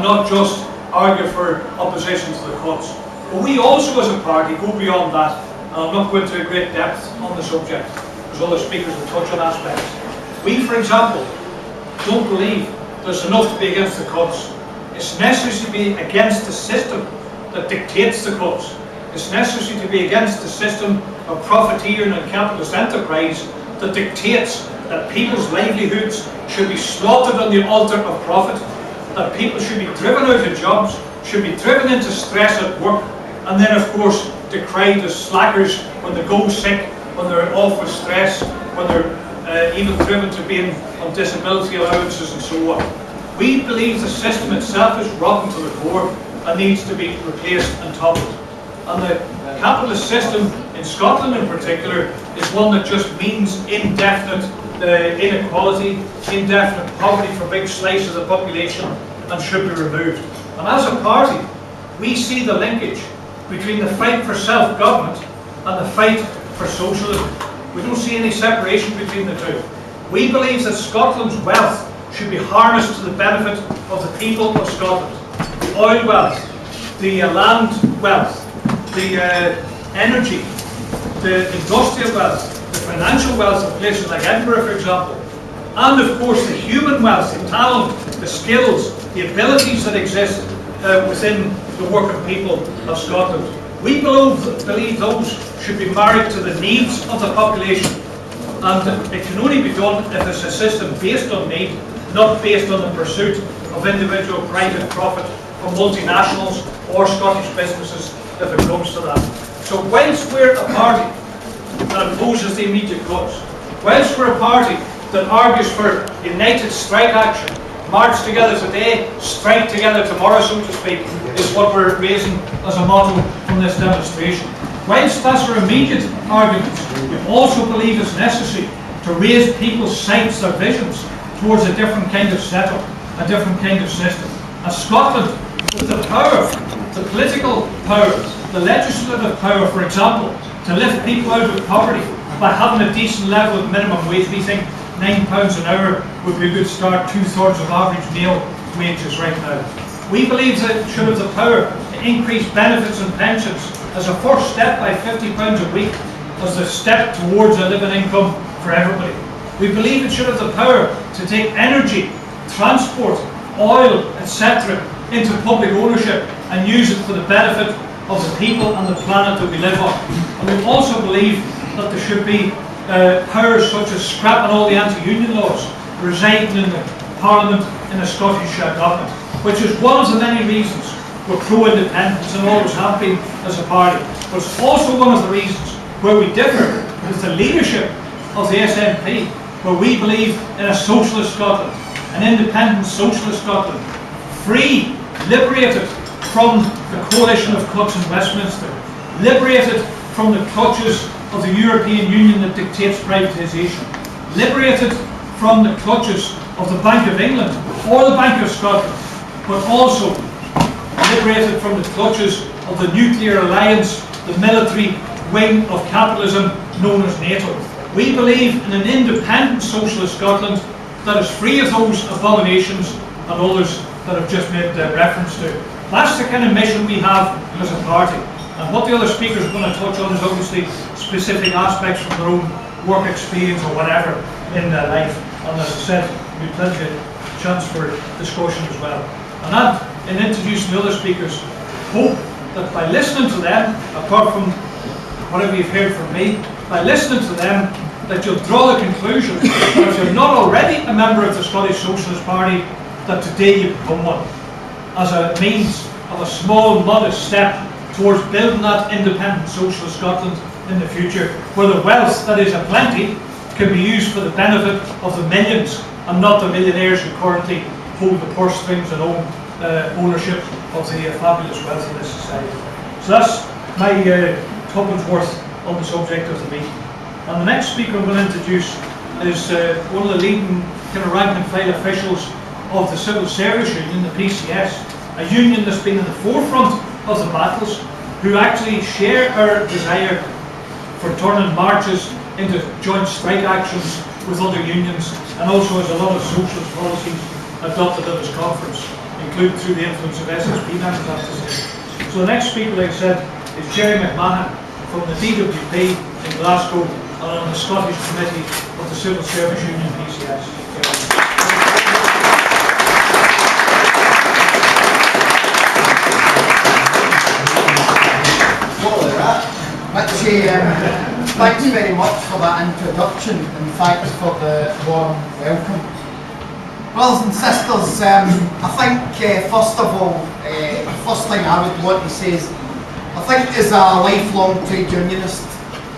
and not just argue for opposition to the cuts. But we also as a party go beyond that, and I'm not going into great depth on the subject, because other speakers will touch on aspects. We, for example, don't believe there's enough to be against the cuts. It's necessary to be against the system that dictates the cuts. It's necessary to be against the system of profiteering and capitalist enterprise that dictates that people's livelihoods should be slaughtered on the altar of profit, that people should be driven out of jobs, should be driven into stress at work, and then of course decried as slackers when they go sick, when they're off with stress, when they're even driven to being on disability allowances and so on. We believe the system itself is rotten to the core and needs to be replaced and toppled. And the capitalist system in Scotland in particular is one that just means indefinite inequality, indefinite poverty for big slices of the population, and should be removed. And as a party, we see the linkage between the fight for self-government and the fight for socialism. We don't see any separation between the two. We believe that Scotland's wealth should be harnessed to the benefit of the people of Scotland. The oil wealth, the land wealth, the energy, the industrial wealth, the financial wealth of places like Edinburgh, for example, and of course the human wealth, the talent, the skills, the abilities that exist within the working people of Scotland. We believe those should be married to the needs of the population, and it can only be done if it's a system based on need, not based on the pursuit of individual private profit from multinationals or Scottish businesses if it comes to that. So whilst we're a party that opposes the immediate cuts, whilst we're a party that argues for united strike action, march together today, strike together tomorrow, so to speak, is what we're raising as a motto from this demonstration. Whilst that's our immediate arguments, we also believe it's necessary to raise people's sights, their visions, towards a different kind of setup, a different kind of system. And Scotland, with the power, the political power, the legislative power, for example, to lift people out of poverty by having a decent level of minimum wage, we think £9 an hour would be a good start, 2/3 of average male wages right now. We believe that it should have the power to increase benefits and pensions as a first step by £50 a week, as a step towards a living income for everybody. We believe it should have the power to take energy, transport, oil, etc. into public ownership and use it for the benefit of the people and the planet that we live on. And we also believe that there should be powers such as scrapping all the anti-union laws residing in the Parliament in the Scottish Government, which is one of the many reasons we're pro-independence and always have been as a party. But it's also one of the reasons where we differ with the leadership of the SNP, where we believe in a socialist Scotland, an independent socialist Scotland, free, liberated from the coalition of cuts in Westminster, liberated from the clutches of the European Union that dictates privatisation, liberated from the clutches of the Bank of England or the Bank of Scotland, but also liberated from the clutches of the nuclear alliance, the military wing of capitalism known as NATO. We believe in an independent socialist Scotland that is free of those abominations and others that I've just made reference to. That's the kind of mission we have as a party. And what the other speakers are going to touch on is obviously specific aspects from their own work experience or whatever in their life. And as I said, we've plenty of chance for discussion as well. And that, in introducing the other speakers, hope that by listening to them, apart from whatever you've heard from me, by listening to them, that you'll draw the conclusion that if you're not already a member of the Scottish Socialist Party, that today you become one, as a means of a small, modest step towards building that independent socialist Scotland in the future, where the wealth that is aplenty can be used for the benefit of the millions and not the millionaires who currently hold the purse strings and own ownership of the fabulous wealth of this society. So that's my tuppence worth on the subject of the meeting. And the next speaker I'm going to introduce is one of the leading kind of rank and file officials of the Civil Service Union, the PCS, a union that's been in the forefront of the battles, who actually share our desire for turning marches into joint strike actions with other unions, and also has a lot of socialist policies adopted at this conference. including through the influence of SSP members, I have to say. So the next speaker, like I said, is Gerry McMahon from the DWP in Glasgow and on the Scottish Committee of the Civil Service Union PCS. Richie, thanks very much for that introduction and thanks for the warm welcome. Brothers and sisters, I think first of all, the first thing I would want to say is, I think as a lifelong trade unionist,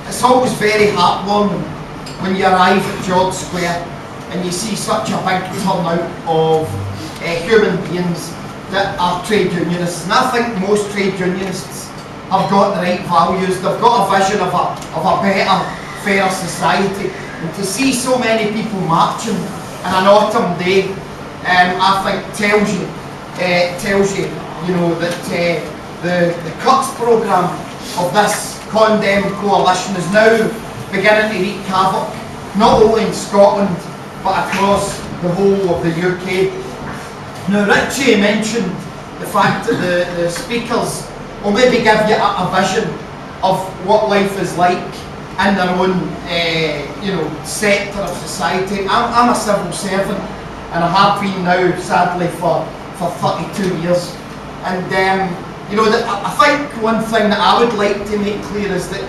it's always very heartwarming when you arrive at George Square and you see such a big turnout of human beings that are trade unionists. And I think most trade unionists have got the right values. They've got a vision of a better, fairer society. And to see so many people marching on an autumn day, I think tells you, you know, that the cuts programme of this condemned coalition is now beginning to wreak havoc, not only in Scotland but across the whole of the UK. Now, Richie mentioned the fact that the speakers will maybe give you a vision of what life is like in their own you know, sector of society. I'm a civil servant and I have been now, sadly, for 32 years. And you know, I think one thing that I would like to make clear is that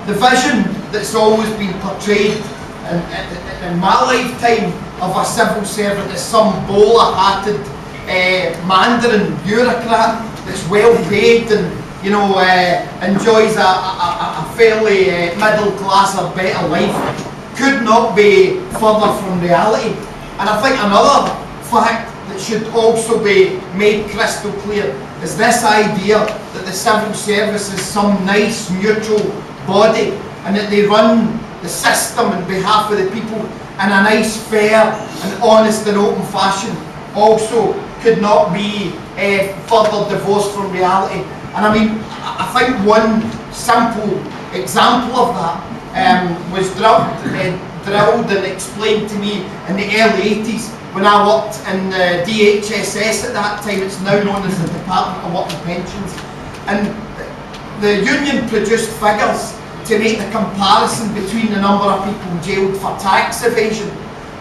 the vision that's always been portrayed in my lifetime of a civil servant is some bowler-hatted Mandarin bureaucrat that's well paid and, you know, enjoys a fairly middle class or better life, could not be further from reality. And I think another fact that should also be made crystal clear is this idea that the civil service is some nice neutral body and that they run the system on behalf of the people in a nice, fair and honest and open fashion also could not be further divorced from reality. And I mean, I think one simple example of that was drilled and explained to me in the early 80s when I worked in the DHSS at that time. It's now known as the Department of Work and Pensions. And the union produced figures to make the comparison between the number of people jailed for tax evasion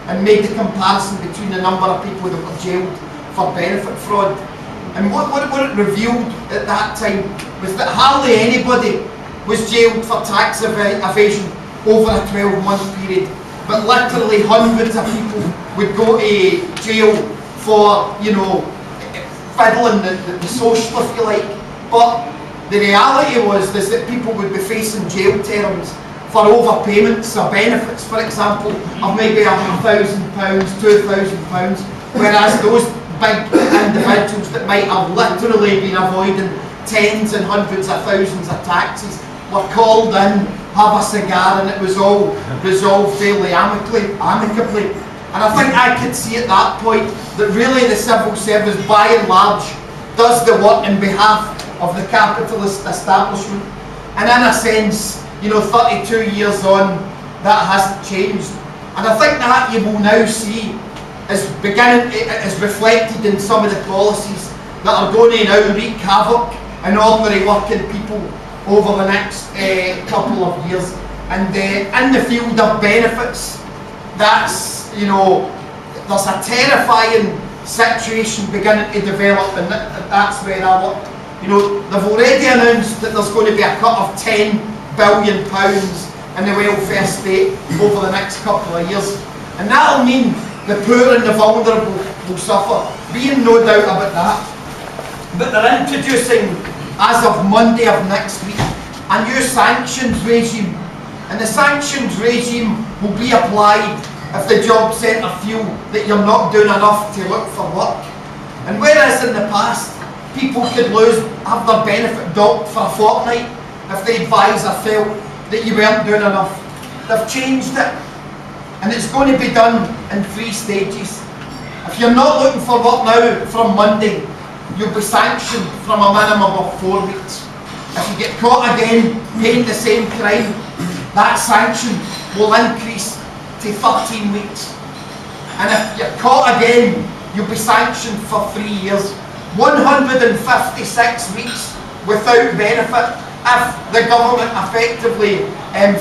and made the comparison between the number of people that were jailed for benefit fraud. And what it revealed at that time was that hardly anybody was jailed for tax evasion over a 12-month period, but literally hundreds of people would go to jail for, you know, fiddling the social, if you like. But the reality was that people would be facing jail terms for overpayments or benefits, for example, of maybe £1,000, £2,000, whereas those big individuals that might have literally been avoiding tens and hundreds of thousands of taxes were called in, have a cigar, and it was all resolved fairly amicably. And I think I could see at that point that really the civil service, by and large, does the work in behalf of the capitalist establishment. And in a sense, you know, 32 years on, that hasn't changed. And I think that you will now see is reflected in some of the policies that are going to now wreak havoc in ordinary working people over the next couple of years. And in the field of benefits, that's, you know, there's a terrifying situation beginning to develop, and that's where I work. You know, they've already announced that there's going to be a cut of £10 billion in the welfare state over the next couple of years. And that'll mean the poor and the vulnerable will suffer, being no doubt about that. But they're introducing, as of Monday of next week, a new sanctions regime. And the sanctions regime will be applied if the job centre feel that you're not doing enough to look for work. And whereas in the past, people could have their benefit docked for a fortnight if the advisor felt that you weren't doing enough, they've changed it. And it's going to be done in 3 stages. If you're not looking for work now from Monday, you'll be sanctioned from a minimum of 4 weeks. If you get caught again paying the same crime, that sanction will increase to 13 weeks. And if you're caught again you'll be sanctioned for 3 years. 156 weeks without benefit if the government effectively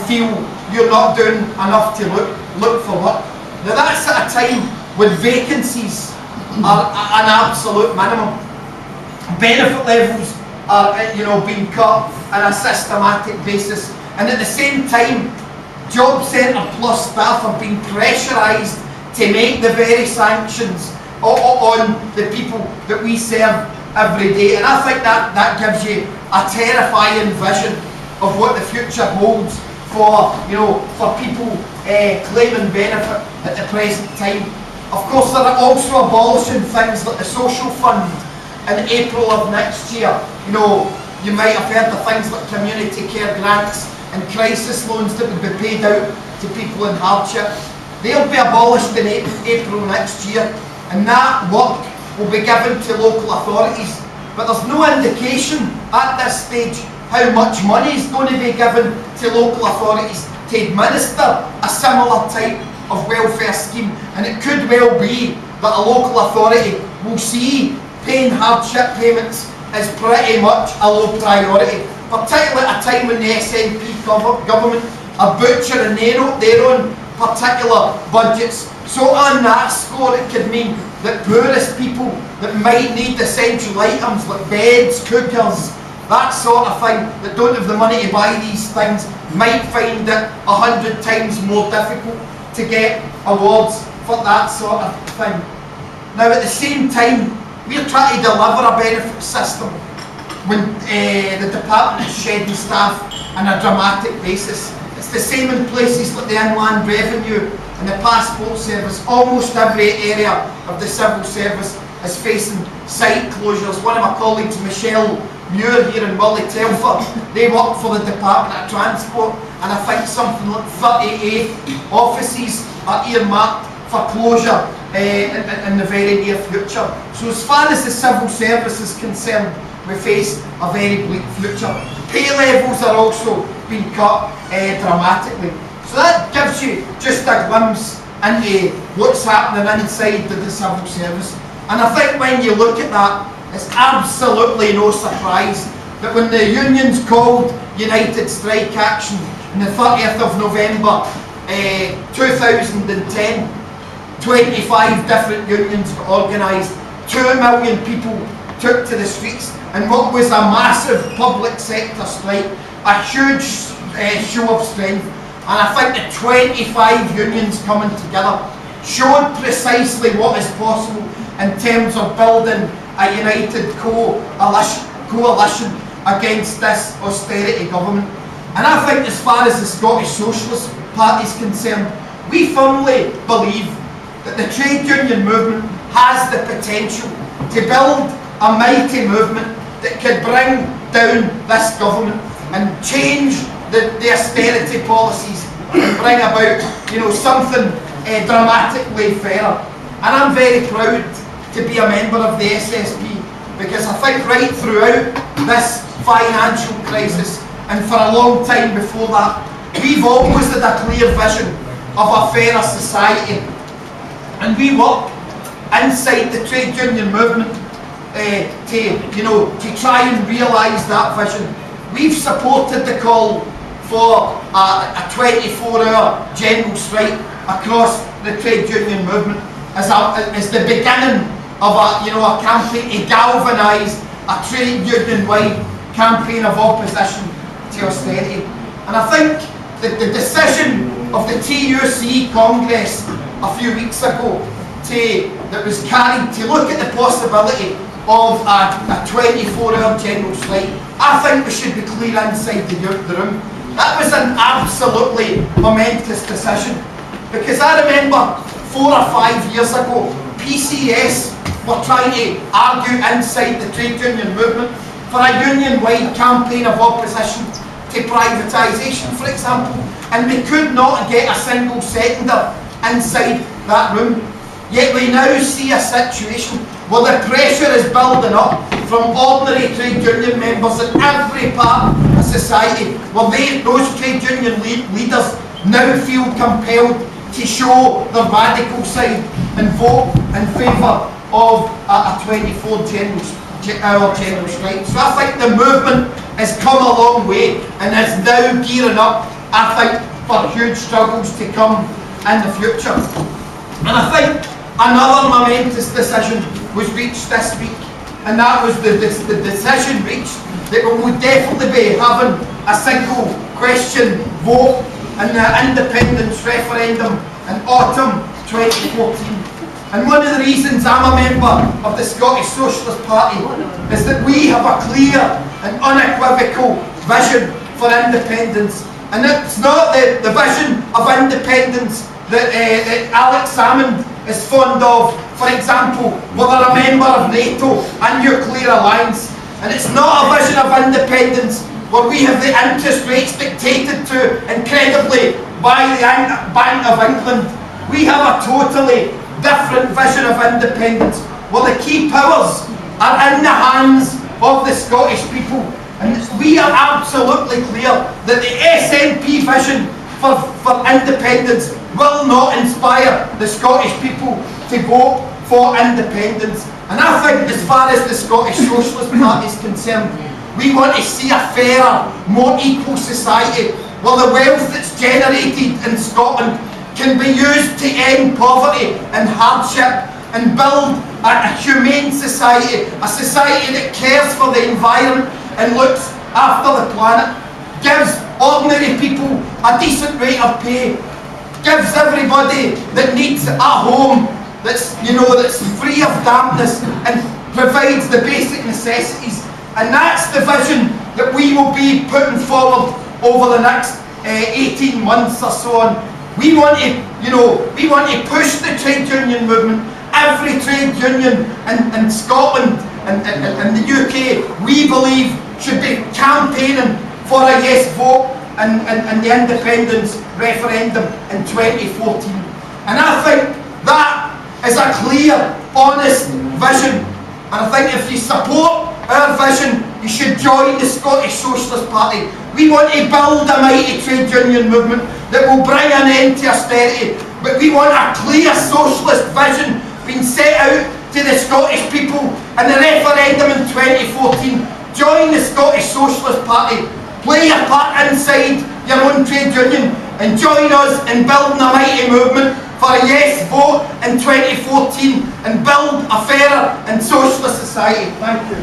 feel you're not doing enough to look for work. Now that's at a time when vacancies are an absolute minimum. Benefit levels are being cut on a systematic basis, and at the same time Job Centre Plus staff are being pressurised to make the very sanctions on the people that we serve every day. And I think that gives you a terrifying vision of what the future holds for people claiming benefit at the present time. Of course, they're also abolishing things like the social fund in April of next year. You might have heard of things like community care grants and crisis loans that would be paid out to people in hardship. They'll be abolished in April next year, and that work will be given to local authorities. But there's no indication at this stage how much money is going to be given to local authorities to administer a similar type of welfare scheme. And it could well be that a local authority will see paying hardship payments as pretty much a low priority, particularly at a time when the SNP government are butchering their own particular budgets. So on that score, it could mean that poorest people that might need essential items like beds, cookers, that sort of thing, that don't have the money to buy these things, might find it 100 times more difficult to get awards for that sort of thing. Now at the same time, we're trying to deliver a benefit system when the department is shedding staff on a dramatic basis. It's the same in places like the Inland Revenue and the Passport Service. Almost every area of the civil service is facing site closures. One of my colleagues, Michelle Muir here in Willie Telford, they work for the Department of Transport, and I think something like 38 offices are earmarked for closure in the very near future. So as far as the civil service is concerned, we face a very bleak future. Pay levels are also being cut dramatically. So that gives you just a glimpse into what's happening inside the civil service. And I think when you look at that, it's absolutely no surprise that when the unions called United Strike Action on the 30th of November 2010, 25 different unions were organised, 2 million people took to the streets, and what was a massive public sector strike, a huge show of strength. And I think the 25 unions coming together showed precisely what is possible in terms of building a united coalition against this austerity government. And I think as far as the Scottish Socialist Party is concerned, we firmly believe that the trade union movement has the potential to build a mighty movement that could bring down this government and change the austerity policies and bring about something dramatically fairer. And I'm very proud to be a member of the SSP, because I think right throughout this financial crisis and for a long time before that, we've always had a clear vision of a fairer society, and we work inside the trade union movement to try and realise that vision. We've supported the call for a 24-hour general strike across the trade union movement as the beginning of a campaign to galvanise a trade union-wide campaign of opposition to austerity. And I think that the decision of the TUC Congress a few weeks ago that was carried to look at the possibility of a 24-hour general strike, I think we should be clear inside the room. That was an absolutely momentous decision, because I remember 4 or 5 years ago, PCS were trying to argue inside the trade union movement for a union-wide campaign of opposition to privatisation, for example, and they could not get a single seconder inside that room. Yet we now see a situation where the pressure is building up from ordinary trade union members in every part of society, where those trade union leaders now feel compelled to show the radical side and vote in favour of a 24 hour general strike. So I think the movement has come a long way and is now gearing up, I think, for huge struggles to come in the future. And I think another momentous decision was reached this week, and that was the decision reached that we would definitely be having a single question vote in the independence referendum in autumn 2014. And one of the reasons I'm a member of the Scottish Socialist Party is that we have a clear and unequivocal vision for independence. And it's not the vision of independence that Alex Salmond is fond of. For example, whether a member of NATO and nuclear alliance. And it's not a vision of independence where we have the interest rates dictated to incredibly by the Bank of England. We have a totally different vision of independence where the key powers are in the hands of the Scottish people. And we are absolutely clear that the SNP vision for independence will not inspire the Scottish people to vote for independence. And I think as far as the Scottish Socialist Party is concerned, we want to see a fairer, more equal society where the wealth that's generated in Scotland can be used to end poverty and hardship and build a humane society, a society that cares for the environment and looks after the planet, gives ordinary people a decent rate of pay, gives everybody that needs a home that's free of dampness and provides the basic necessities. And that's the vision that we will be putting forward over the next 18 months or so on. We want to push the trade union movement. Every trade union in Scotland and the UK, we believe, should be campaigning for a yes vote in the independence referendum in 2014. And I think that is a clear, honest vision. And I think if you support our vision, you should join the Scottish Socialist Party. We want to build a mighty trade union movement that will bring an end to austerity. But we want a clear socialist vision being set out to the Scottish people in the referendum in 2014. Join the Scottish Socialist Party. Play your part inside your own trade union and join us in building a mighty movement for a yes vote in 2014 and build a fairer and socialist society. Thank you.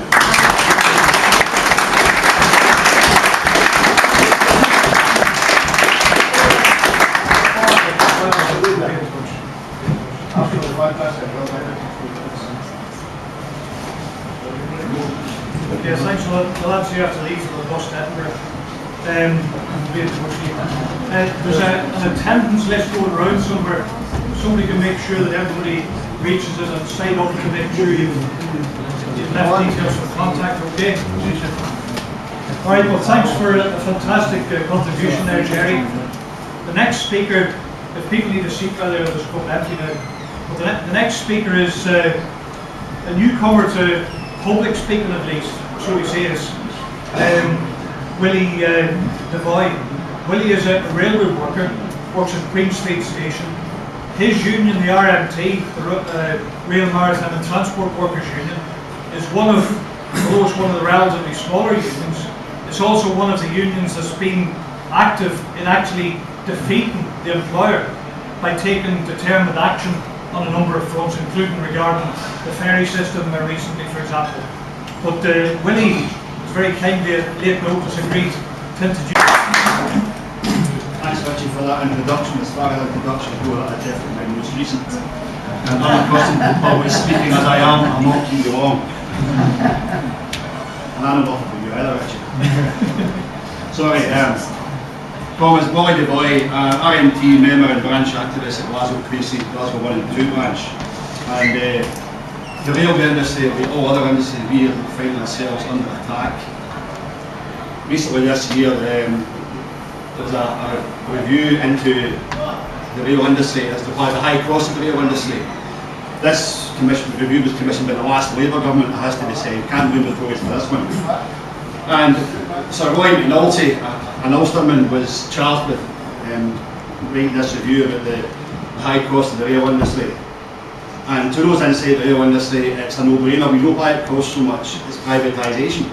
Yes, thanks a lot. The lads here have to leave for the bus to Edinburgh. There's an attendance list going around somewhere. Somebody can make sure that everybody reaches it and sign up to make sure you've left details for contact, okay? Alright, well thanks for a fantastic contribution there, Gerry. The next speaker, if people need a seat, rather I'll just go empty now. But the next speaker is a newcomer to public speaking, at least, so we say is Willie Devoy. Willie is a railway worker, works at Queen Street Station. His union, the RMT, the Rail Maritime and Transport Workers Union, is although it's one of the relatively smaller unions, it's also one of the unions that's been active in actually defeating the employer by taking determined action on a number of fronts, including regarding the ferry system recently, for example. But Willie was very kindly at late notice agreed to introduce. Thanks, Richie, for that introduction. As far as introduction go, that's definitely my most recent. And I'm accustomed to public speaking as I am, I'm not keeping you long. And I'm not for you either, Richie. Sorry, Thomas Willie Devoy, RMT member and branch activist at Glasgow Precinct, Glasgow 1 and 2 branch. And the railway industry, like all other industries, we are finding ourselves under attack. Recently this year, there was a review into the rail industry as to why the high cost of the rail industry. This review was commissioned by the last Labour government, it has to be said, can't move the towards this one. And Sir Roy McNulty, an Ulsterman, was charged with writing this review about the high cost of the rail industry. And to those inside the rail industry, it's a no-brainer. We know why it costs so much. It's privatisation.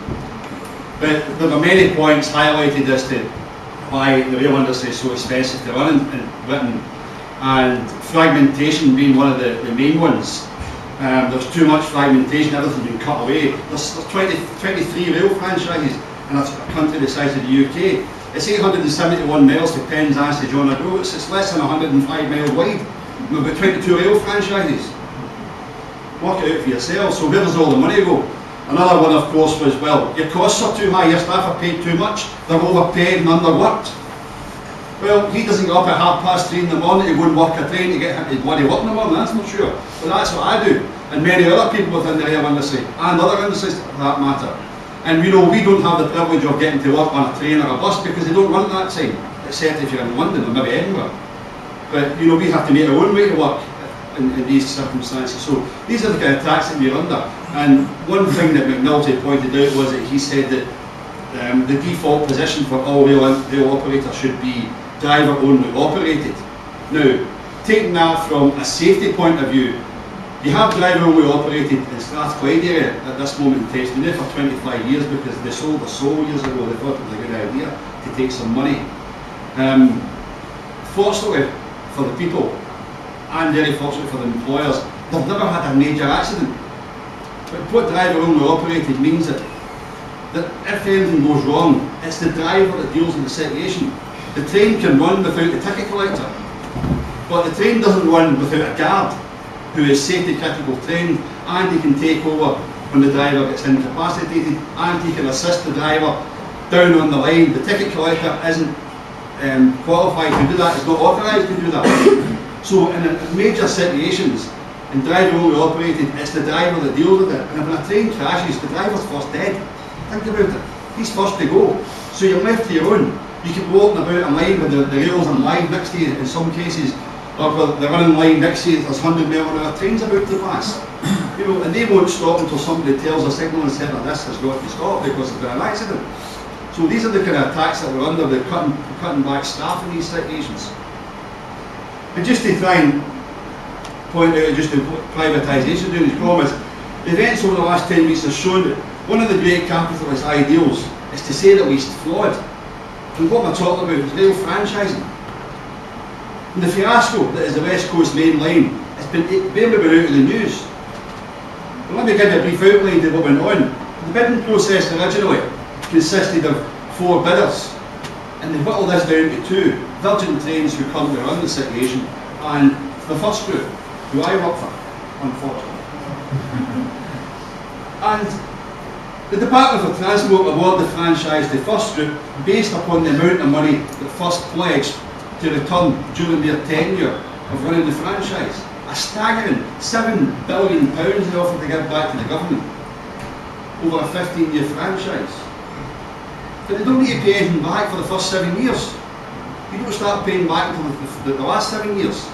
But there were many points highlighted as to why the rail industry is so expensive to run in Britain, and fragmentation being one of the main ones. There's too much fragmentation, everything's been cut away. There's 23 rail franchises in a country the size of the UK. It's 871 miles from Penzance to John O'Groats. It's less than 105 miles wide. We've got 22 rail franchises. Work it out for yourself. So where does all the money go? Another one, of course, was, well, your costs are too high, your staff are paid too much, they're overpaid and underworked. Well, he doesn't get up at 3:30 in the morning to go and work a train to get him to bloody work in the morning, that's not sure. But that's what I do, and many other people within the rail industry, and other industries for that matter. And you know, we don't have the privilege of getting to work on a train or a bus because they don't run at that time, except if you're in London or maybe Edinburgh. But you know, we have to make our own way to work in these circumstances. So these are the kind of tax that we're under. And one thing that McNulty pointed out was that he said that the default position for all rail operators should be driver only operated. Now, taking that from a safety point of view, you have driver only operated in Strathclyde area at this moment in time. It's been there for 25 years because they sold their soul years ago. They thought it was a good idea to take some money. Fortunately for the people, and very fortunately for the employers, they've never had a major accident. But what driver only operated means that if anything goes wrong, it's the driver that deals with the situation. The train can run without the ticket collector, but the train doesn't run without a guard who is safety critical trained, and he can take over when the driver gets incapacitated, and he can assist the driver down on the line. The ticket collector isn't qualified to do that, is not authorised to do that. So in major situations, in driver only operated, it's the driver that deals with it. And when a train crashes, the driver's first dead. Think about it. He's first to go. So you're left to your own. You can be walking about in line with the rails in line next to you in some cases, or they're running line next to you, there's 100 mile/hour trains about to pass. You know, and they won't stop until somebody tells a signal and says that this has got to stop because there's been an accident. So these are the kind of attacks that we're under, the cutting back staff in these situations. And just to try and point out just the privatisation during his comments, the events over the last 10 weeks have shown that one of the great capitalist ideals is to say that he's flawed. And what we're talking about is rail franchising. And the fiasco that is the West Coast Main Line has been barely been out of the news. But let me give you a brief outline of what went on. The bidding process originally consisted of 4 bidders, and they whittled this down to 2. Virgin Trains, who currently run the situation, and the first group, who I work for, unfortunately. And the Department for Transport awarded the franchise to the first group based upon the amount of money that First pledged to return during their tenure of running the franchise. A staggering £7 billion they offered to give back to the government over a 15-year franchise. But they don't need to pay anything back for the first 7 years. You don't start paying back until the last 7 years.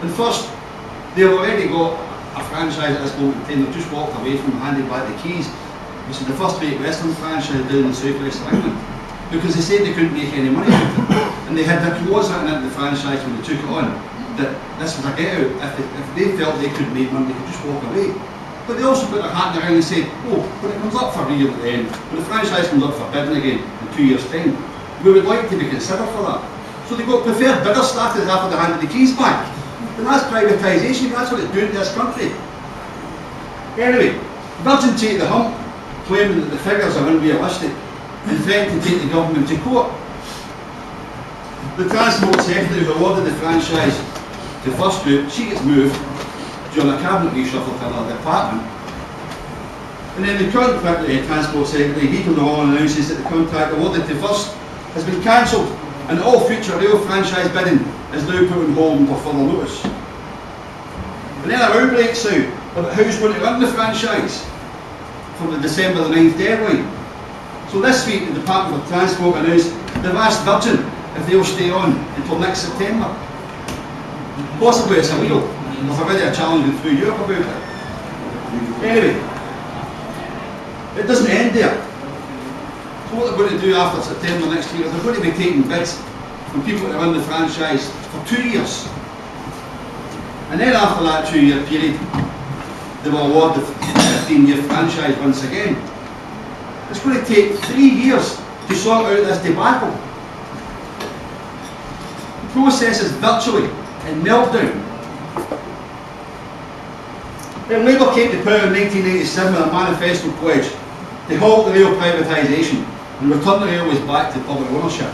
And first, they've already got a franchise at this moment in time. They've just walked away from handing back the keys, which is the first Great Western franchise down in the south-west of England, because they said they couldn't make any money out of it. And they had the clause written into the franchise when they took it on, that this was a get-out. If they felt they couldn't make money, they could just walk away. But they also put their hat in the ring and said, oh, when it comes up for renewal at the end, when the franchise comes up for bidding again in 2 years' time, we would like to be considered for that. So they got preferred bidder status after they handed the keys back. And that's privatisation, that's what it's doing to this country. Anyway, Virgin take the hump, claiming that the figures are unrealistic, and threatened to take the government to court. The Transport Secretary who awarded the franchise to First Group, she gets moved during a cabinet reshuffle to another department. And then the current Transport Secretary, he comes along and announces that the contract awarded to First has been cancelled, and all future rail franchise bidding is now put on hold until further notice. And then a row breaks out about who's going to run the franchise from the December the 9th deadline. So this week the Department of Transport announced they've asked Virgin if they'll stay on until next September. Possibly it's illegal. There's already a challenge through Europe about it. Anyway, it doesn't end there. So what they're going to do after September next year is they're going to be taking bids from people to run the franchise for 2 years. And then after that 2-year period, they will award the 15-year franchise once again. It's going to take 3 years to sort out this debacle. The process is virtually in meltdown. When Labour came to power in 1997 with a manifesto pledge to halt the rail privatisation and return the railways back to public ownership.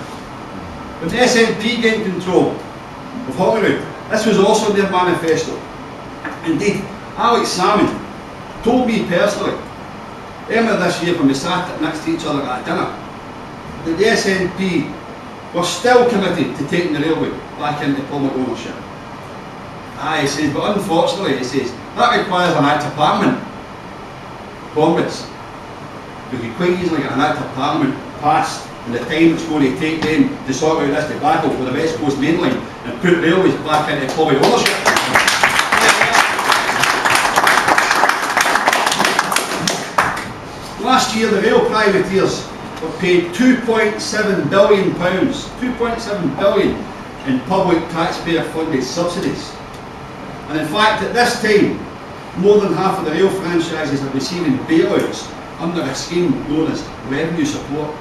When the SNP gained control of Holyrood, this was also in their manifesto. Indeed, Alex Salmon told me personally, earlier this year when we sat next to each other at dinner, that the SNP were still committed to taking the railway back into public ownership. He says, but unfortunately, he says, that requires an Act of Parliament. Comrades, we could quite easily get an Act of Parliament passed in the time it's going to take them to sort out this debacle for the West Coast Main Line and put railways back into public ownership. Last year, the rail privateers were paid £2.7 billion, £2.7 billion in public taxpayer-funded subsidies. And in fact, at this time, more than half of the rail franchises are receiving bailouts under a scheme known as revenue support.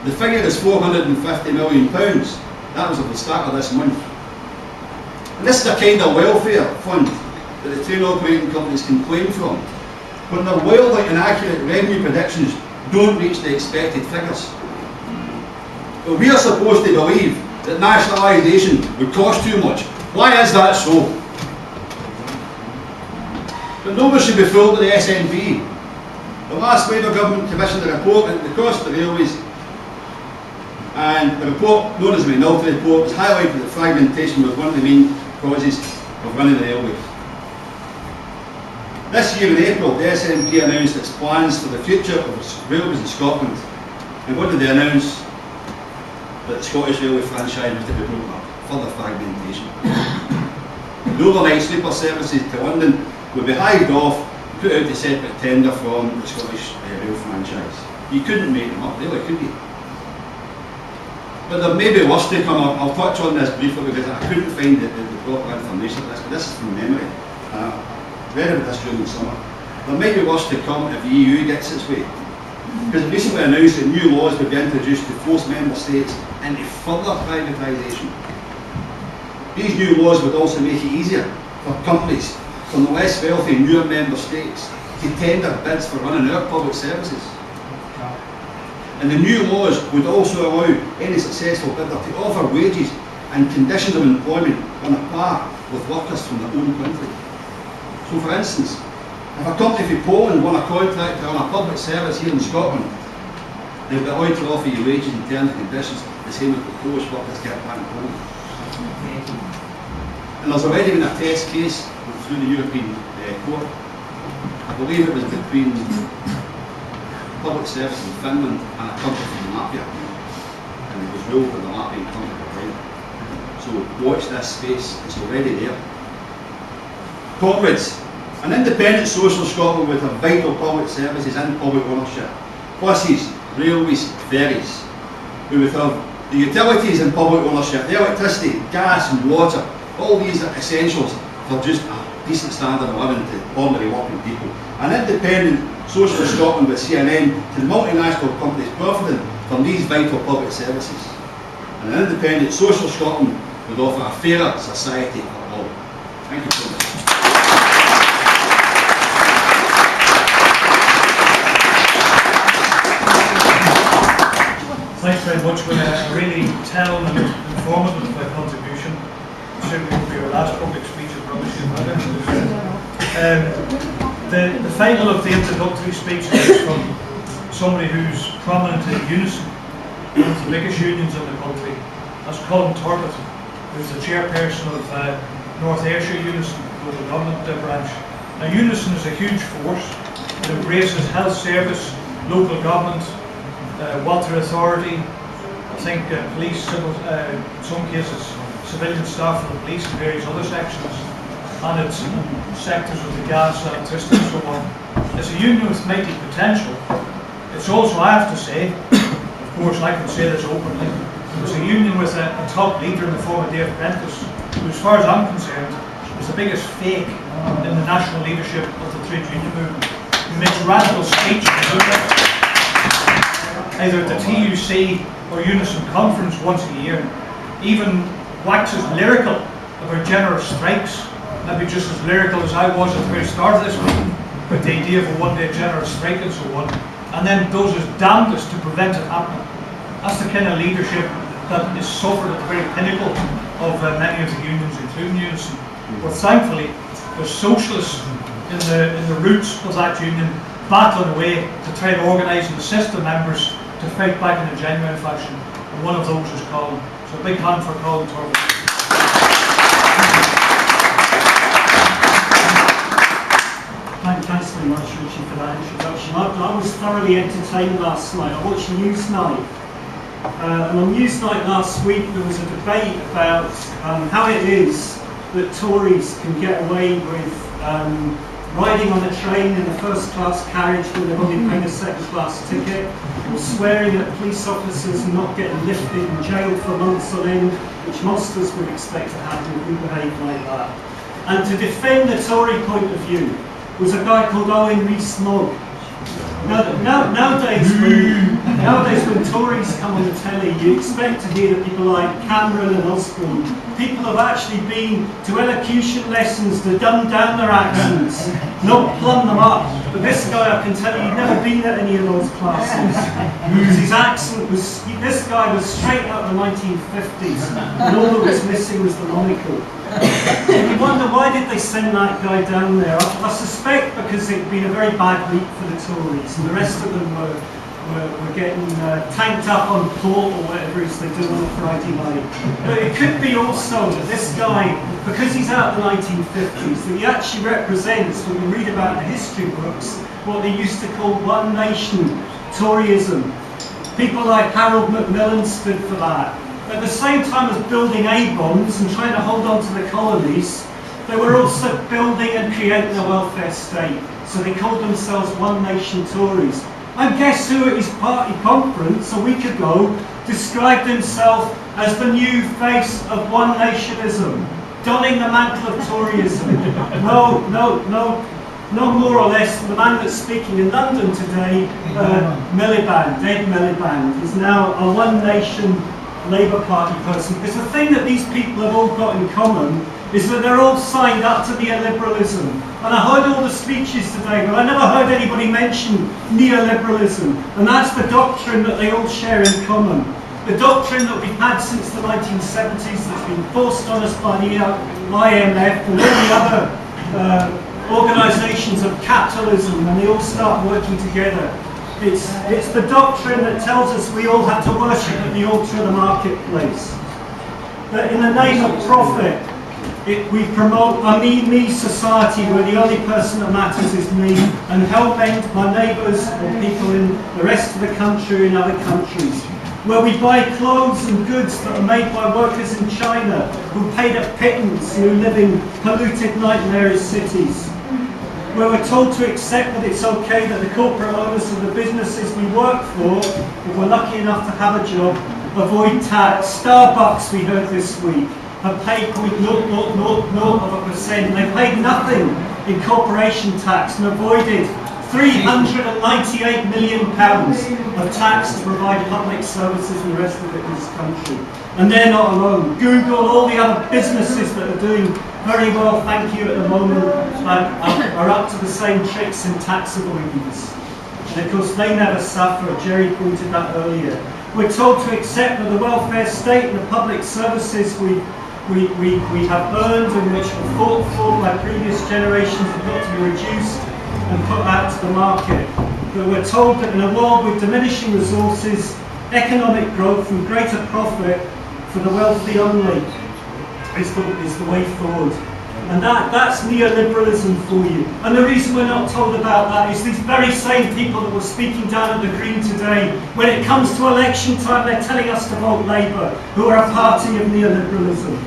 The figure is £450 million. That was at the start of this month. And this is a kind of welfare fund that the train operating companies can claim from when their wildly inaccurate revenue predictions don't reach the expected figures. But we are supposed to believe that nationalisation would cost too much. Why is that so? But nobody should be fooled with the SNP. The last Labour government commissioned a report into the cost of the railways, and the report, known as the McNulty report, was highlighted that fragmentation was one of the main causes of running the railways. This year in April, the SNP announced its plans for the future of railways in Scotland. And what did they announce? That the Scottish Railway franchise was to be broken up. Further fragmentation. The overnight sleeper services to London would be hived off, put out to separate tender from the Scottish Rail franchise. You couldn't make them up, really, could you? But there may be worse to come up. I'll touch on this briefly because I couldn't find the proper information for this, but this is from memory. Read about this during the summer. There might be worse to come if the EU gets its way. Because it recently announced that new laws would be introduced to force member states into further privatisation. These new laws would also make it easier for companies from the less wealthy newer member states to tender bids for running our public services. And the new laws would also allow any successful bidder to offer wages and conditions of employment on a par with workers from their own country. So for instance, if a company from Poland won a contract to run a public service here in Scotland, they'd be allowed to offer you wages and terms and conditions the same as the Polish workers get back in Poland. And there's already been a test case through the European Court. I believe it was between public service in Finland and a company from Latvia. And it was ruled that the Latvian company were right. So watch this space, it's already there. Comrades, an independent social Scotland would have vital public services and public ownership. Buses, railways, ferries. We would have the utilities in public ownership, the electricity, gas and water. All these are essentials for just a decent standard of living to ordinary working people. An independent social Scotland would see an end to the multinational companies profiting from these vital public services. And an independent social Scotland would offer a fairer society for all. Thank you so much. Thanks very much for a really telling and informative contribution. Certainly will be your last public speech in rubbish. The final of the introductory speech is from somebody who's prominent in Unison, one of the biggest unions in the country. That's Colin Turbett, who's the chairperson of North Ayrshire Unison, local government branch. Now Unison is a huge force. It embraces health service, local government, water authority, I think police, civil, in some cases civilian staff for the police and various other sections, and it's sectors of the gas, electricity and so on. It's a union with mighty potential. It's also, I have to say, of course I can say this openly, it's a union with a top leader in the form of Dave Prentice, who as far as I'm concerned is the biggest fake in the national leadership of the trade union movement. He makes radical speeches either at the TUC or Unison conference once a year, even waxes lyrical about generous strikes, maybe just as lyrical as I was at the very start of this meeting, with the idea of a one-day generous strike and so on, and then does his damnedest to prevent it happening. That's the kind of leadership that is suffered at the very pinnacle of many of the unions, including Unison. But thankfully, there's socialists in the roots of that union battling away to try to organise and assist the members to fight back in a genuine fashion. And one of those is Colin. So a big hand for Colin Turbett. Thanks very much, Richie, for that introduction. I was thoroughly entertained last night. I watched Newsnight. And on Newsnight last week there was a debate about how it is that Tories can get away with riding on a train in a first-class carriage when they've only paid a second-class ticket, or swearing at police officers and not getting lifted and jailed for months on end, which most of us would expect to happen if we behave like that. And to defend the Tory point of view was a guy called Owen Rees-Mogg. Nowadays when Tories come on the telly, you expect to hear that people like Cameron and Osborne, people have actually been to elocution lessons to dumb down their accents, not plumb them up. But this guy, I can tell you, he'd never been at any of those classes. Because his accent was, this guy was straight out of the 1950s, and all that was missing was the monocle. And you wonder, why did they send that guy down there? I suspect because it'd been a very bad week for the Tories, and the rest of them were getting tanked up on port or whatever it is they do on a Friday night. But it could be also that this guy, because he's out of the 1950s, that he actually represents, when you read about the history books, what they used to call one nation Toryism. People like Harold Macmillan stood for that. At the same time as building A-bombs and trying to hold on to the colonies, they were also building and creating a welfare state. So they called themselves One Nation Tories. And guess who at his party conference a week ago described himself as the new face of One Nationism, donning the mantle of Toryism. No more or less than the man that's speaking in London today, Miliband, Ed Miliband, is now a One Nation Labour Party person. Because the thing that these people have all got in common is that they're all signed up to neoliberalism. And I heard all the speeches today, but I never heard anybody mention neoliberalism. And that's the doctrine that they all share in common. The doctrine that we've had since the 1970s that's been forced on us by the IMF and all the other organisations of capitalism, and they all start working together. It's the doctrine that tells us we all have to worship at the altar of the marketplace. That in the name of profit, we promote a me society where the only person that matters is me, and hell-bent my neighbours or people in the rest of the country or in other countries. Where we buy clothes and goods that are made by workers in China who paid a pittance and who live in polluted, nightmarish cities. Where we're told to accept that it's okay that the corporate owners of the businesses we work for, if we're lucky enough to have a job, avoid tax. Starbucks, we heard this week, have paid 0.000%. They paid nothing in corporation tax and avoided £398 million of tax to provide public services and the rest of it in this country. And they're not alone. Google, all the other businesses that are doing very well, thank you, at the moment, are up to the same tricks in tax avoidance. And of course, they never suffer. Gerry pointed that earlier. We're told to accept that the welfare state and the public services we have earned and which were fought for by previous generations have got to be reduced and put out to the market. But we're told that in a world with diminishing resources, economic growth and greater profit for the wealthy only is the way forward. And that's neoliberalism for you. And the reason we're not told about that is these very same people that were speaking down at the Green today, when it comes to election time, they're telling us to vote Labour, who are a party of neoliberalism.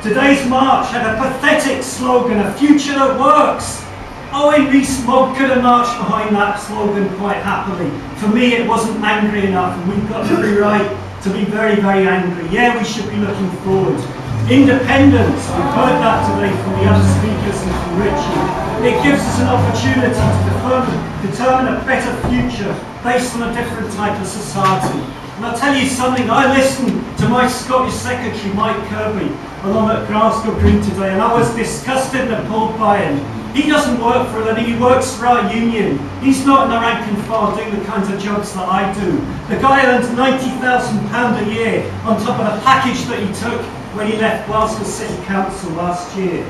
Today's march had a pathetic slogan, a future that works. Owen Rees-Mogg could have marched behind that slogan quite happily. For me, it wasn't angry enough, and we've got every right to be very, very angry. Yeah, we should be looking forward. Independence, we've heard that today from the other speakers and from Richie. It gives us an opportunity to determine a better future based on a different type of society. And I'll tell you something, I listened to my Scottish Secretary, Mike Kirby, along at Glasgow Green today, and I was disgusted and appalled by him. He doesn't work for a living, he works for our union. He's not in the rank and file doing the kinds of jobs that I do. The guy earns £90,000 a year on top of the package that he took when he left Glasgow City Council last year.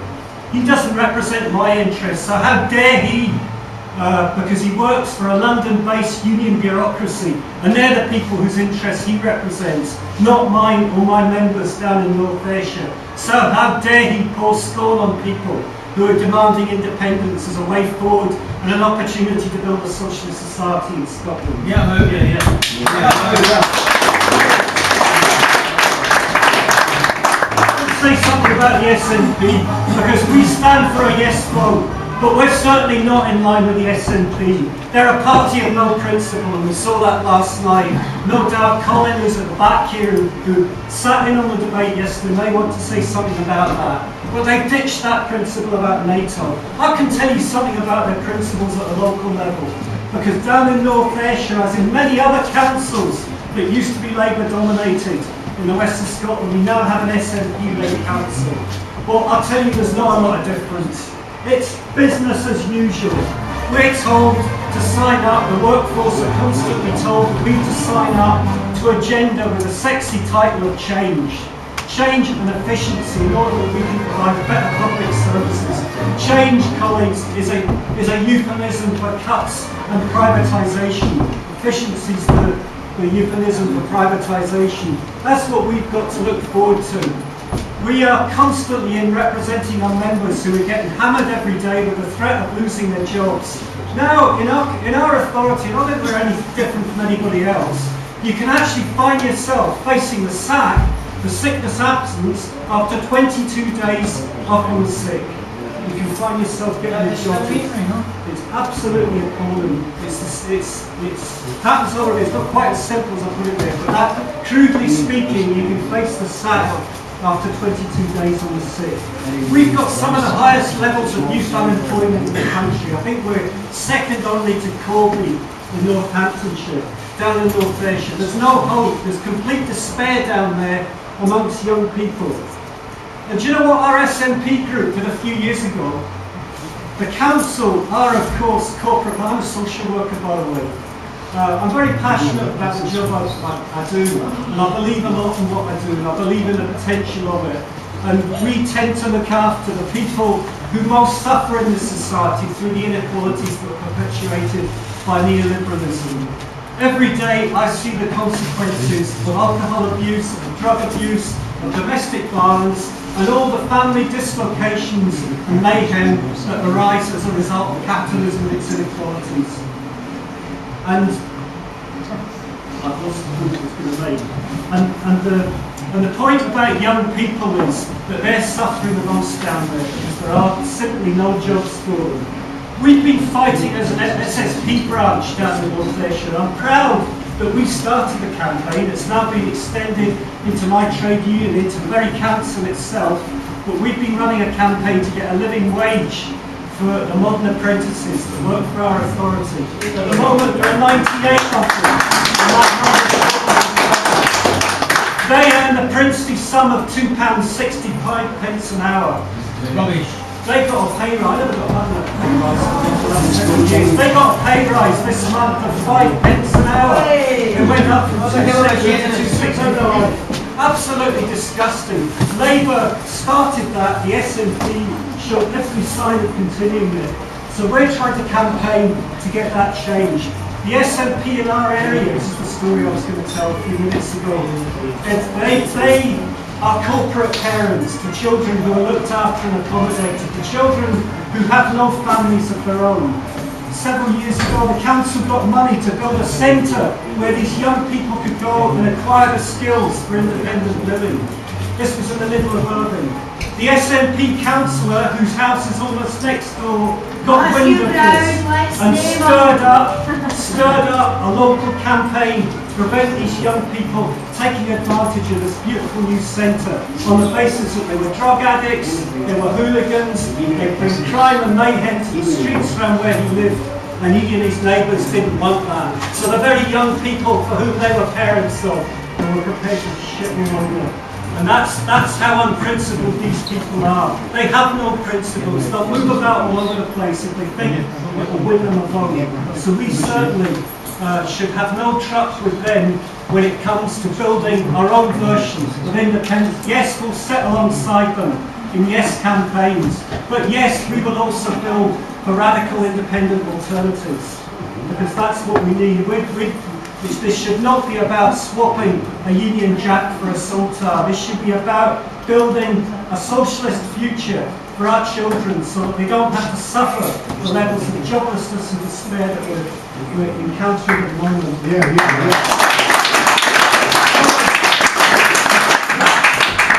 He doesn't represent my interests, so how dare he, because he works for a London-based union bureaucracy, and they're the people whose interests he represents, not mine or my members down in North Ayrshire. So how dare he pour scorn on people who are demanding independence as a way forward and an opportunity to build a socialist society in Scotland. Say something about the SNP, because we stand for a yes vote, but we're certainly not in line with the SNP. They're a party of no principle, and we saw that last night. No doubt Colin, who's at the back here, who sat in on the debate yesterday, may want to say something about that. But they've ditched that principle about NATO. I can tell you something about their principles at a local level, because down in North Ayrshire, as in many other councils that used to be Labour dominated, in the west of Scotland, we now have an SNP-led council. Well, I'll tell you, there's not a lot of difference. It's business as usual. We're told to sign up, the workforce are constantly told that we need to sign up to agenda with a sexy title of change. Change and efficiency in order that we can provide better public services. Change, colleagues, is a euphemism for cuts and privatisation. Efficiency is the euphemism for privatisation. That's what we've got to look forward to. We are constantly in representing our members who are getting hammered every day with the threat of losing their jobs. Now, in our authority, not that we're any different from anybody else, you can actually find yourself facing the sack, the sickness absence, after 22 days off on the sick. You can find yourself getting a job. It's absolutely appalling. That's already, it's not quite as simple as I put it there, but that, crudely speaking, you can face the sack after 22 days on the sick. We've got some of the highest levels of youth unemployment in the country. I think we're second only to Corby in Northamptonshire, down in North Ayrshire. There's no hope, there's complete despair down there amongst young people. And do you know what our SNP group did a few years ago? The council are, of course, corporate. I'm a social worker, by the way. I'm very passionate about the job I do, and I believe a lot in what I do, and I believe in the potential of it. And we tend to look after the people who most suffer in this society through the inequalities that are perpetuated by neoliberalism. Every day I see the consequences of alcohol abuse, of drug abuse, of domestic violence, and all the family dislocations and mayhem that arise as a result of capitalism and its inequalities. And I've lost the point I was going to make. And the point about young people is that they're suffering the most down there because there are simply no jobs for them. We've been fighting as an SSP branch down in North Ayrshire. I'm proud that we started the campaign. It's now been extended into my trade union, into the very council itself. But we've been running a campaign to get a living wage for the modern apprentices that work for our authority. At the moment, there are 98 of them. They earn the princely sum of £2.65 an hour. Rubbish. They got a pay rise. I never got that pay rise for the last several years. They got a pay rise this month of 5 pence an hour. It went up from 270 to 600. Absolutely disgusting. Labour started that. The SNP showed every sign of continuing it. So we're trying to campaign to get that changed. The SNP in our area, this is the story I was going to tell a few minutes ago. They are corporate parents to children who are looked after and accommodated, to children who have no families of their own. Several years ago, the council got money to build a centre where these young people could go and acquire the skills for independent living. This was in the middle of Irving. The SNP councillor, whose house is almost next door, got wind of this and stirred stirred up a local campaign to prevent these young people taking advantage of this beautiful new centre on the basis that they were drug addicts, they were hooligans, they bring crime and mayhem to the streets around where he lived, and he and his neighbours didn't want that. So the very young people for whom they were parents of, they were prepared to shit all over them. And that's how unprincipled these people are. They have no principles. They'll move about all over the place if they think it will win them a vote. So we certainly should have no truck with them when it comes to building our own version of independence. Yes, we'll sit alongside them in yes campaigns, but yes, we will also build for radical independent alternatives, because that's what we need. This should not be about swapping a Union Jack for a Saltire. This should be about building a socialist future for our children so that they don't have to suffer the levels of joblessness and despair that we're encountering at the moment.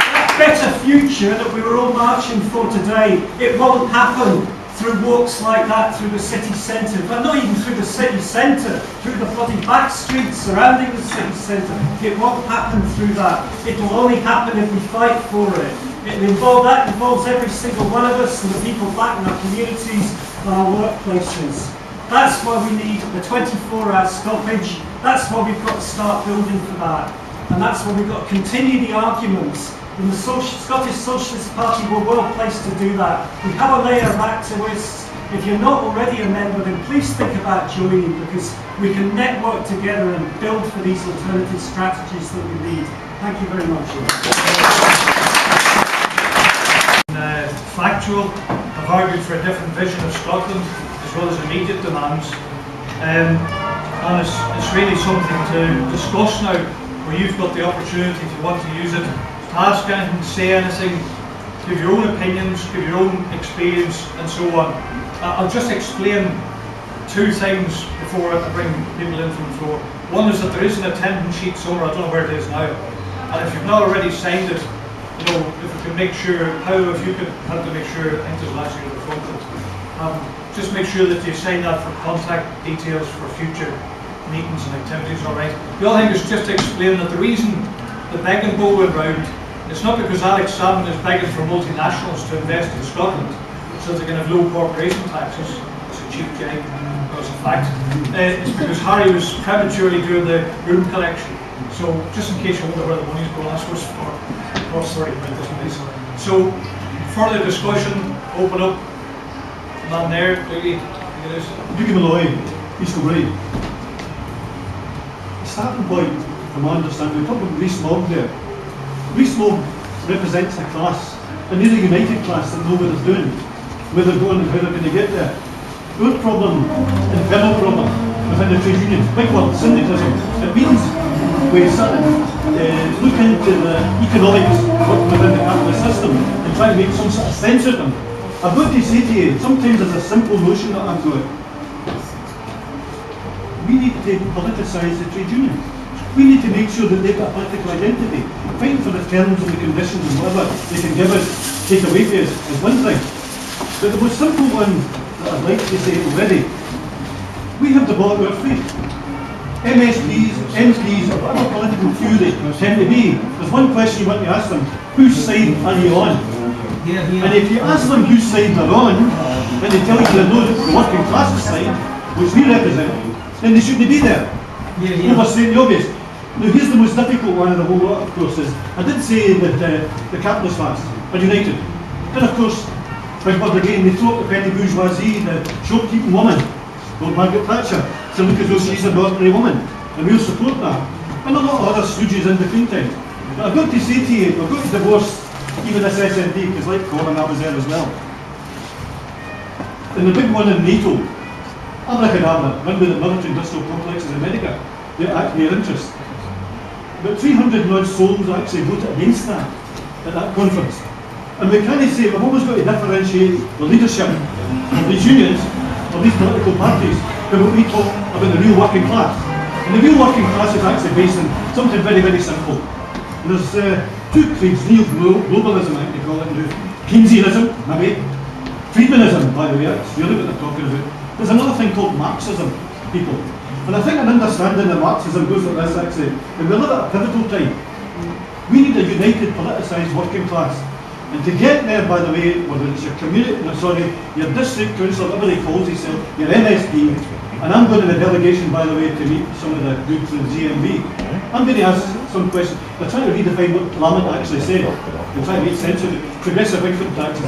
That better future that we were all marching for today, it won't happen through walks like that through the city centre, but not even through the city centre, through the bloody back streets surrounding the city centre. It won't happen through that. It will only happen if we fight for it. That involves every single one of us and the people back in our communities and our workplaces. That's why we need the 24-hour stoppage. That's why we've got to start building for that. And that's why we've got to continue the arguments. And the Scottish Socialist Party were well placed to do that. We have a layer of activists. If you're not already a member, then please think about joining, because we can network together and build for these alternative strategies that we need. Thank you very much. Factual, I've argued for a different vision of Scotland as well as immediate demands, and it's really something to discuss now, where you've got the opportunity, if you want to use it, to ask anything, say anything, give your own opinions, give your own experience and so on. I'll just explain two things before I bring people in from the floor. One is that there is an attendance sheet somewhere, I don't know where it is now, and if you've not already signed it, you know, if we can make sure, if you could help to make sure, I think there's actually at the front of it, just make sure that you sign that for contact details for future meetings and activities, alright? The other thing is just to explain that the reason the begging bowl went round, it's not because Alex Salmon is begging for multinationals to invest in Scotland so they can have low corporation taxes. It's a cheap gag, that's a fact. It's because Harry was prematurely doing the room collection. So just in case you wonder where the money's going, that's what it's for. So, further discussion, open up. Man there, Dougie, Dougie Malloy, East Kilbride. The starting point, from my understanding, we're talking about Rees Mogg there. Rees Mogg represents a class, and they're a united class that know what they're doing, where they're going and how they're going to get there. Our problem, internal problem, within the trade union, big one, syndicalism. It means we sort of look into the economics within the capitalist system and try to make some sort of sense of them. I've got to say to you, sometimes there's a simple notion that I've got. We need to politicise the trade union. We need to make sure that they've got a political identity. Fighting for the terms and the conditions and whatever they can give us, take away from us, is one thing. But the most simple one that I'd like to say already, we have the ball at our feet. MSPs, MPs, or whatever political few they tend to be, there's one question you want to ask them: whose side are you on? And if you ask them whose side they're on, and they tell you they're not the working class's side, which we represent, then they shouldn't be there. Overstating the obvious. Now here's the most difficult one of the whole lot, of course, is I did say that the capitalist class are united. And of course, big word again, they throw up the petty bourgeoisie, the shopkeeping woman, Lord Margaret Thatcher, to look as though she's an ordinary woman, and we'll support that. And a lot of other stooges in between time. But I've got to say to you, we've got to divorce even this SNP, because like Colin, I was there as well. And the big one in NATO, Abracadabra, run by the military industrial complexes in America, they act their interest. But 300 odd souls actually voted against that at that conference. And we can't say we've always got to differentiate the leadership of these unions, of these political parties, but what we talk about the real working class. And the real working class is actually based on something very, very simple. And there's two creeds: neo-globalism, I think they call it, and Keynesianism, maybe. Friedmanism, by the way, that's really what they're talking about. There's another thing called Marxism. people. And I think an understanding of Marxism goes like this actually. When we live at a pivotal time, we need a united, politicised working class. And to get there, by the way, whether it's your community, your district council, whatever he calls himself, your MSP, and I'm going to the delegation, by the way, to meet some of the groups in the GMB. I'm going to ask some questions. They're trying to redefine what Parliament actually said. They're trying to make sense of it. Progressive income tax is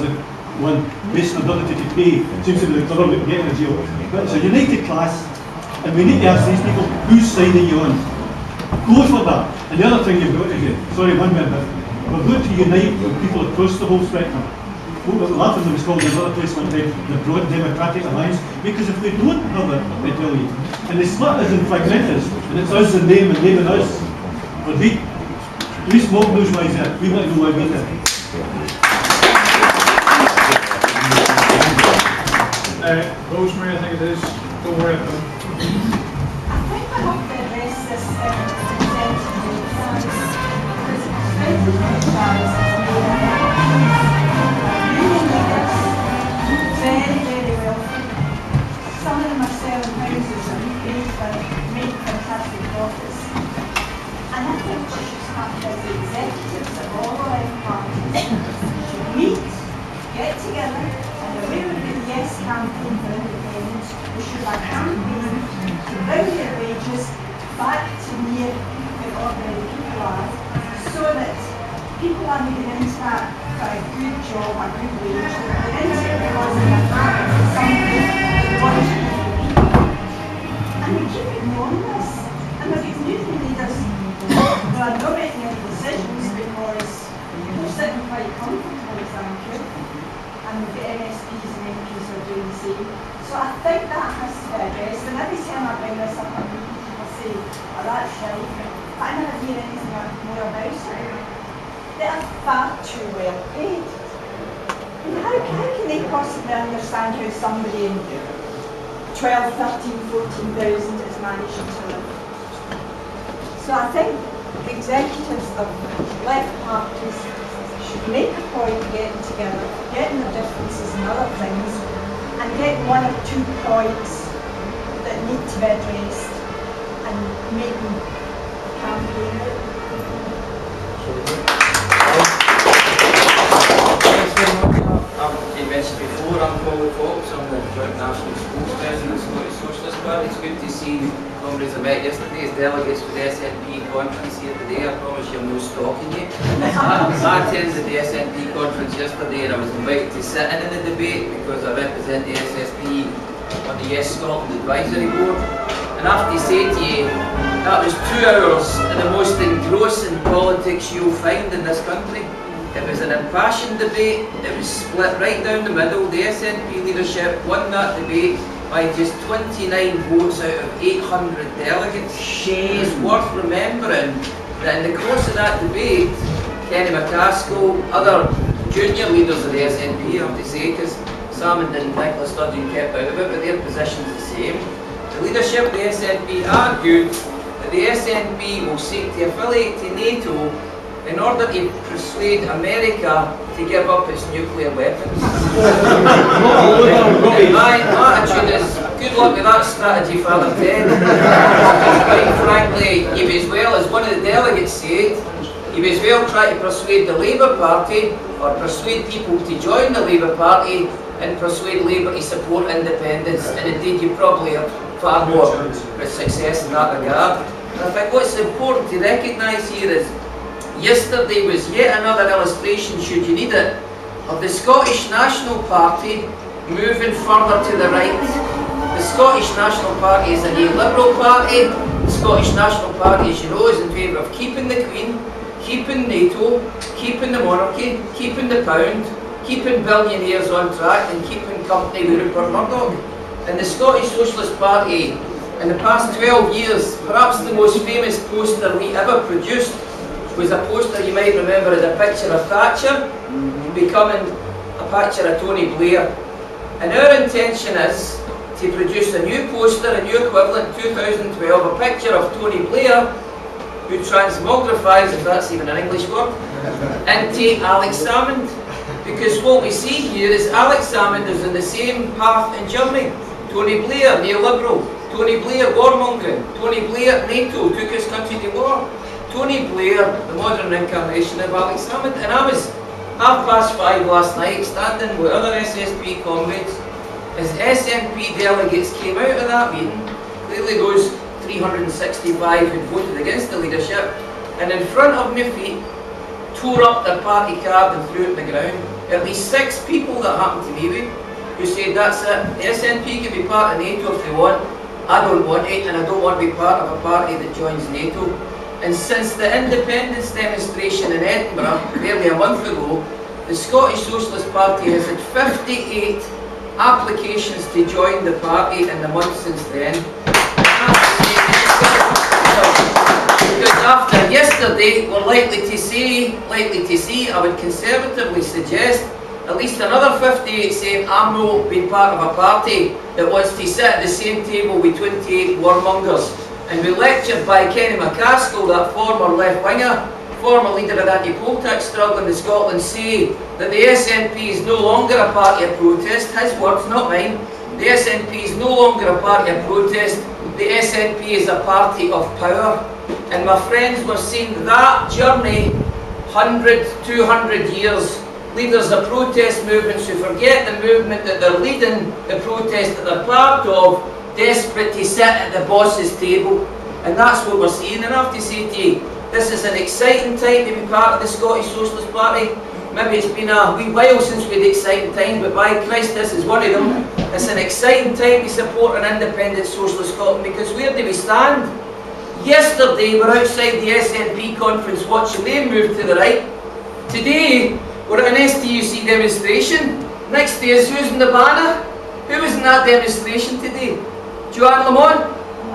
one based on ability to pay. Seems to be the government getting a deal. But it's a united class, and we need to ask these people, whose side are you on? Go for that. And the other thing you've got to do, sorry, one minute, we're going to unite people across the whole spectrum. Laughing was called another place one time, the Broad Democratic Alliance, because if we don't have it, I tell you, and they split us and fragment us, and it's us in name and name in us, but we smoke knows why that, we want to know why we did. Rosemary, I think it is. Don't worry about it. I think I want to address this very, very wealthy. Some of them are selling houses and make fantastic profits. And I think we should have as the executives of all the left parties should meet, get together, and the way we do the Yes campaign for independence, we should have a campaign to bring their wages back to near where ordinary people are, so that people are moving into that for a good job, a good wage. They're into it because they are happy with something they want to do for people. And we keep ignoring this. And we've got union leaders who are not making any decisions because they're sitting quite comfortably, thank you. And we've got MSPs and MPs who are doing the same. So I think that has to be addressed. And every time I bring this up, people say, oh, that's right. But I never hear anything more about it. They are far too well paid. And how can they possibly understand how somebody in 12, 13, 14,000 is managing to live? So I think executives of left parties should make a point of getting together, getting the differences and other things, and get one or two points that need to be addressed and making a campaign out. I've mentioned before, I'm Colin Turbett, I'm the Joint National Schools President of the Scottish Socialist Party. It's good to see comrades I met yesterday as delegates for the SNP conference here today. I promise you I'm no stalking you. I attended the SNP conference yesterday and I was invited to sit in the debate because I represent the SSP on the Yes Scotland Advisory Board. And I have to say to you, that was 2 hours in the most engrossing politics you'll find in this country. It was an impassioned debate, it was split right down the middle. The SNP leadership won that debate by just 29 votes out of 800 delegates. It's worth remembering that in the course of that debate, Kenny McCaskill, other junior leaders of the SNP, I have to say, because Salmon and Nicola Sturgeon kept out of it, but their position's the same. The leadership of the SNP argued that the SNP will seek to affiliate to NATO in order to persuade America to give up its nuclear weapons. My attitude is, good luck with that strategy, Father Ted. Quite frankly, you may as well, as one of the delegates said, you may as well try to persuade the Labour Party or persuade people to join the Labour Party and persuade Labour to support independence, and indeed you probably have far more success in that regard. And I think what's important to recognise here is yesterday was yet another illustration, should you need it, of the Scottish National Party moving further to the right. The Scottish National Party is a neoliberal party. The Scottish National Party, as you know, is in favour of keeping the Queen, keeping NATO, keeping the monarchy, keeping the pound, keeping billionaires on track and keeping company with Rupert Murdoch. And the Scottish Socialist Party, in the past 12 years, perhaps the most famous poster we ever produced was a poster you might remember as a picture of Thatcher becoming a picture of Tony Blair. And our intention is to produce a new poster, a new equivalent, 2012, a picture of Tony Blair who transmogrifies, if that's even an English word, into Alex Salmond. Because what we see here is Alex Salmond is in the same path and journey. Tony Blair, neoliberal. Tony Blair, warmongering. Tony Blair, NATO, took his country to war. Tony Blair, the modern incarnation of Alex Salmond. And I was 5:30 last night, standing with other SSP comrades, as SNP delegates came out of that meeting, clearly those 365 who voted against the leadership, and in front of my feet, tore up their party card and threw it on the ground. At least 6 people that happened to me with, who said, that's it, the SNP can be part of NATO if they want. I don't want it, and I don't want to be part of a party that joins NATO. And since the independence demonstration in Edinburgh, barely a month ago, the Scottish Socialist Party has had 58 applications to join the party in the month since then. Because after yesterday, we're likely to see, I would conservatively suggest, at least another 58 saying I'm not being part of a party that wants to sit at the same table with 28 warmongers and be lectured by Kenny McCaskill, that former left-winger, former leader of the anti-poll tax struggle in Scotland, say that the SNP is no longer a party of protest. His words, not mine. The SNP is no longer a party of protest. The SNP is a party of power. And my friends were saying that journey, 100, 200 years, leaders of protest movements who forget the movement that they're leading, the protest that they're part of, desperate to sit at the boss's table. And that's what we're seeing. And I have to say to you, this is an exciting time to be part of the Scottish Socialist Party. Maybe it's been a wee while since we had exciting times, but by Christ, this is one of them. It's an exciting time to support an independent socialist Scotland, because where do we stand? Yesterday, we're outside the SNP conference watching them move to the right. Today, we're at an STUC demonstration. Next day is who's in the banner? Who was in that demonstration today? Joanne Lamont?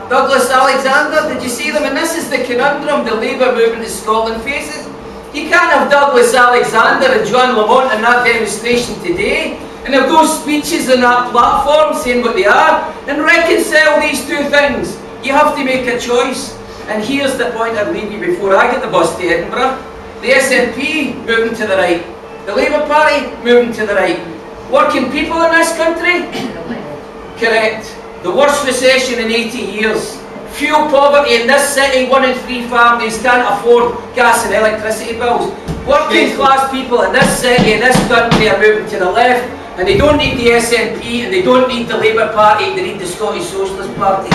Douglas Alexander? Did you see them? And this is the conundrum the Labour movement in Scotland faces. You can't have Douglas Alexander and Joanne Lamont in that demonstration today, and have those speeches on that platform saying what they are, and reconcile these two things. You have to make a choice. And here's the point I'd leave you before I get the bus to Edinburgh. The SNP moving to the right. The Labour Party moving to the right. Working people in this country? Correct. The worst recession in 80 years. Fuel poverty in this city, 1 in 3 families can't afford gas and electricity bills. Working class people in this city, in this country, are moving to the left, and they don't need the SNP, and they don't need the Labour Party, they need the Scottish Socialist Party.